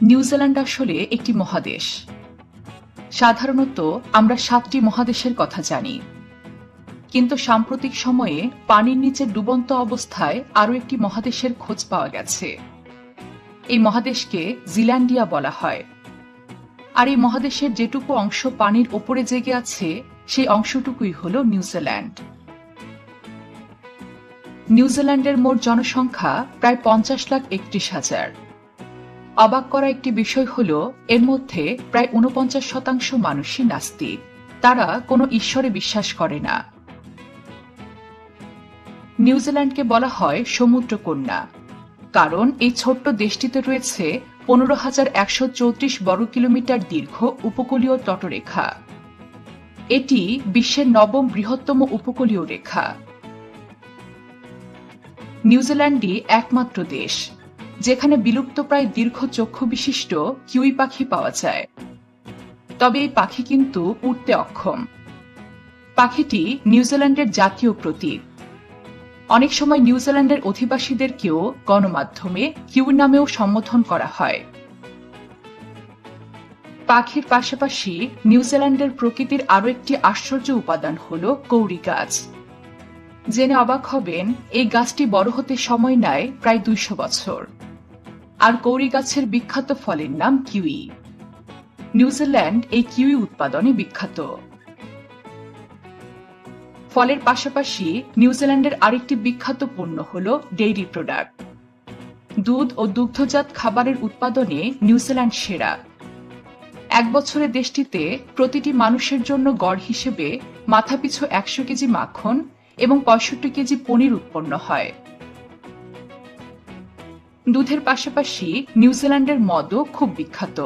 New Zealand আসলে একটি মহাদেশ। সাধারণত আমরা ৭টি মহাদেশের কথা জানি, কিন্তু সাম্প্রতিক সময়ে পানির নিচে ডুবন্ত অবস্থায় আরও একটি মহাদেশের খোঁজ পাওয়া গেছে। এই মহাদেশকে জিল্যান্ডিয়া বলা হয়। আর এই মহাদেশের যেটুকু অংশ পানির ওপরে জেগে আছে সেই অংশটুকুই হল নিউজিল্যান্ড। নিউজিল্যান্ডের মোট জনসংখ্যা প্রায় ৫০,৩১,০০০। অবাক করা একটি বিষয় হল এর মধ্যে প্রায় ৪৯% মানুষই নাস্তিক। তারা কোনো ঈশ্বরে বিশ্বাস করে না। নিউজিল্যান্ডকে বলা হয় সমুদ্রকন্যা, কারণ এই ছোট্ট দেশটিতে রয়েছে ১৫,১৩৪ বর্গ কিলোমিটার দীর্ঘ উপকূলীয় তটরেখা। এটি বিশ্বের ৯ম বৃহত্তম উপকূলীয় রেখা। নিউজিল্যান্ডই একমাত্র দেশ যেখানে বিলুপ্তপ্রায় দীর্ঘ চক্ষু বিশিষ্ট কিউই পাখি পাওয়া যায়। তবে এই পাখি কিন্তু উড়তে অক্ষম। পাখিটি নিউজিল্যান্ডের জাতীয় প্রতীক। অনেক সময় নিউজিল্যান্ডের অধিবাসীদেরকেও গণমাধ্যমে কিউ নামেও সম্বোধন করা হয়। পাখির পাশাপাশি নিউজিল্যান্ডের প্রকৃতির আরও একটি আশ্চর্য উপাদান হল কৌড়ি গাছ। জেনে অবাক হবেন, এই গাছটি বড় হতে সময় নেয় প্রায় ২০০ বছর। আর কৌড়ি গাছের বিখ্যাত ফলের নাম কিউই। নিউজিল্যান্ড এই কিউই উৎপাদনে বিখ্যাত। ফলের পাশাপাশি নিউজিল্যান্ডের আরেকটি বিখ্যাত পণ্য হল ডেইরি প্রোডাক্ট। দুধ ও দুগ্ধজাত খাবারের উৎপাদনে নিউজিল্যান্ড সেরা। এক বছরে দেশটিতে প্রতিটি মানুষের জন্য গড় হিসেবে মাথাপিছু ১০০ কেজি মাখন এবং ৬৫ কেজি পনির উৎপন্ন হয়। দুধের পাশাপাশি নিউজিল্যান্ডের মদও খুব বিখ্যাত।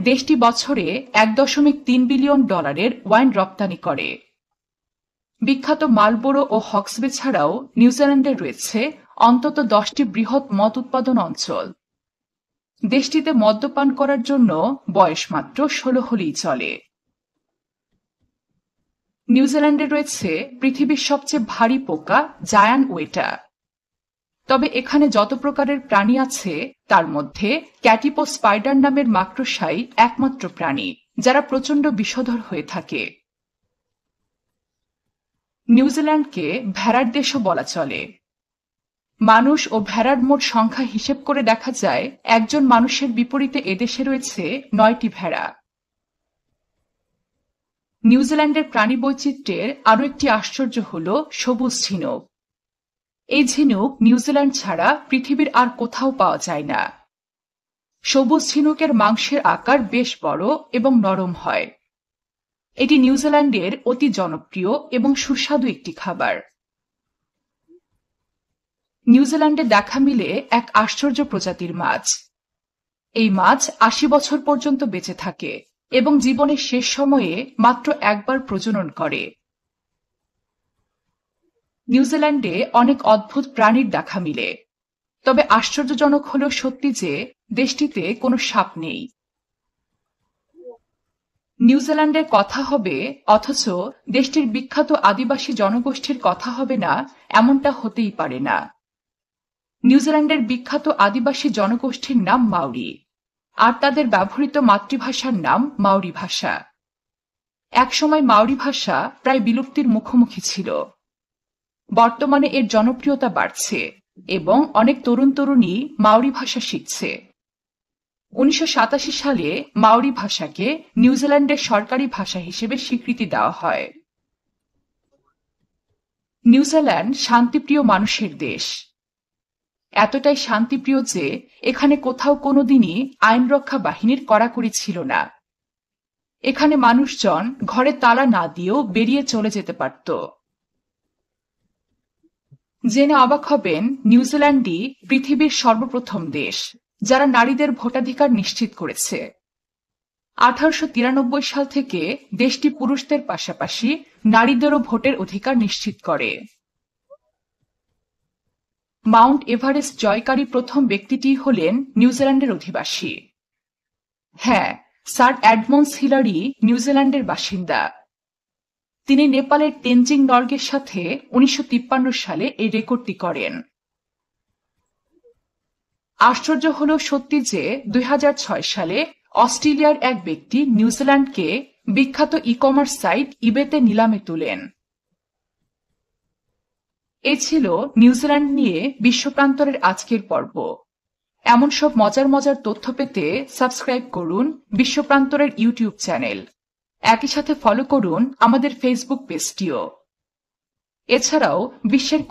দেশটি বছরে $১.৩ বিলিয়ন ওয়াইন রপ্তানি করে। বিখ্যাত মালবোরো ও হক্সবে ছাড়াও নিউজিল্যান্ডে রয়েছে অন্তত ১০টি বৃহৎ মদ উৎপাদন অঞ্চল। দেশটিতে মদ্যপান করার জন্য বয়স মাত্র ১৬ হলেই চলে। নিউজিল্যান্ডে রয়েছে পৃথিবীর সবচেয়ে ভারী পোকা জায়ান্ট ওয়েটা। তবে এখানে যত প্রকারের প্রাণী আছে তার মধ্যে ক্যাটিপো স্পাইডার নামের মাকড়সাই একমাত্র প্রাণী যারা প্রচণ্ড বিষধর হয়ে থাকে। নিউজিল্যান্ডকে ভেড়ার দেশও বলা চলে। মানুষ ও ভেড়ার মোট সংখ্যা হিসেব করে দেখা যায় একজন মানুষের বিপরীতে এদেশে রয়েছে ৯টি ভেড়া। নিউজিল্যান্ডের প্রাণী বৈচিত্র্যের আরও একটি আশ্চর্য হল সবুজ ঝিনুক। এই ঝিনুক নিউজিল্যান্ড ছাড়া পৃথিবীর আর কোথাও পাওয়া যায় না। সবুজ ঝিনুকের মাংসের আকার বেশ বড় এবং নরম হয়। এটি নিউজিল্যান্ডের অতি জনপ্রিয় এবং সুস্বাদু একটি খাবার। নিউজিল্যান্ডে দেখা মিলে এক আশ্চর্য প্রজাতির মাছ। এই মাছ ৮০ বছর পর্যন্ত বেঁচে থাকে এবং জীবনের শেষ সময়ে মাত্র একবার প্রজনন করে। নিউজিল্যান্ডে অনেক অদ্ভুত প্রাণীর দেখা মিলে, তবে আশ্চর্যজনক হল সত্যি যে দেশটিতে কোনো সাপ নেই। নিউজিল্যান্ডের কথা হবে অথচ দেশটির বিখ্যাত আদিবাসী জনগোষ্ঠীর কথা হবে না, এমনটা হতেই পারে না। নিউজিল্যান্ডের বিখ্যাত আদিবাসী জনগোষ্ঠীর নাম মাউরি, আর তাদের ব্যবহৃত মাতৃভাষার নাম মাউরি ভাষা। একসময় মাউরি ভাষা প্রায় বিলুপ্তির মুখোমুখি ছিল। বর্তমানে এর জনপ্রিয়তা বাড়ছে এবং অনেক তরুণ তরুণী মাউরি ভাষা শিখছে। ১৯৮৭ সালে মাউরি ভাষাকে নিউজিল্যান্ডের সরকারি ভাষা হিসেবে স্বীকৃতি দেওয়া হয়। নিউজিল্যান্ড শান্তিপ্রিয় মানুষের দেশ। এতটাই শান্তিপ্রিয় যে এখানে কোথাও কোনোদিনই আইনরক্ষা বাহিনীর কড়াকড়ি ছিল না। এখানে মানুষজন ঘরে তালা না দিয়েও বেরিয়ে চলে যেতে পারত। জেনে অবাক হবেন, নিউজিল্যান্ডই পৃথিবীর সর্বপ্রথম দেশ যারা নারীদের ভোটাধিকার নিশ্চিত করেছে। ১৮৯৩ সাল থেকে দেশটি পুরুষদের পাশাপাশি নারীদেরও ভোটের অধিকার নিশ্চিত করে। মাউন্ট এভারেস্ট জয়কারী প্রথম ব্যক্তিটি হলেন নিউজিল্যান্ডের অধিবাসী। হ্যাঁ, স্যার এডমন্ডস হিলারি নিউজিল্যান্ডের বাসিন্দা। তিনি নেপালের তেনজিং নর্গের সাথে ১৯৫৩ সালে এই রেকর্ডটি করেন। আশ্চর্য হলো সত্যি যে 2006 সালে অস্ট্রেলিয়ার এক ব্যক্তি নিউজিল্যান্ডকে বিখ্যাত ই-কমার্স সাইট ইবেতে নিলামে তোলেন। এ ছিল নিউজিল্যান্ড নিয়ে বিশ্বপ্রান্তরের আজকের পর্ব। এমন সব মজার মজার তথ্য পেতে সাবস্ক্রাইব করুন বিশ্বপ্রান্তরের ইউটিউব চ্যানেল। একই সাথে ফলো করুন আমাদের ফেসবুক পেজটিও। এছাড়াও বিশ্বের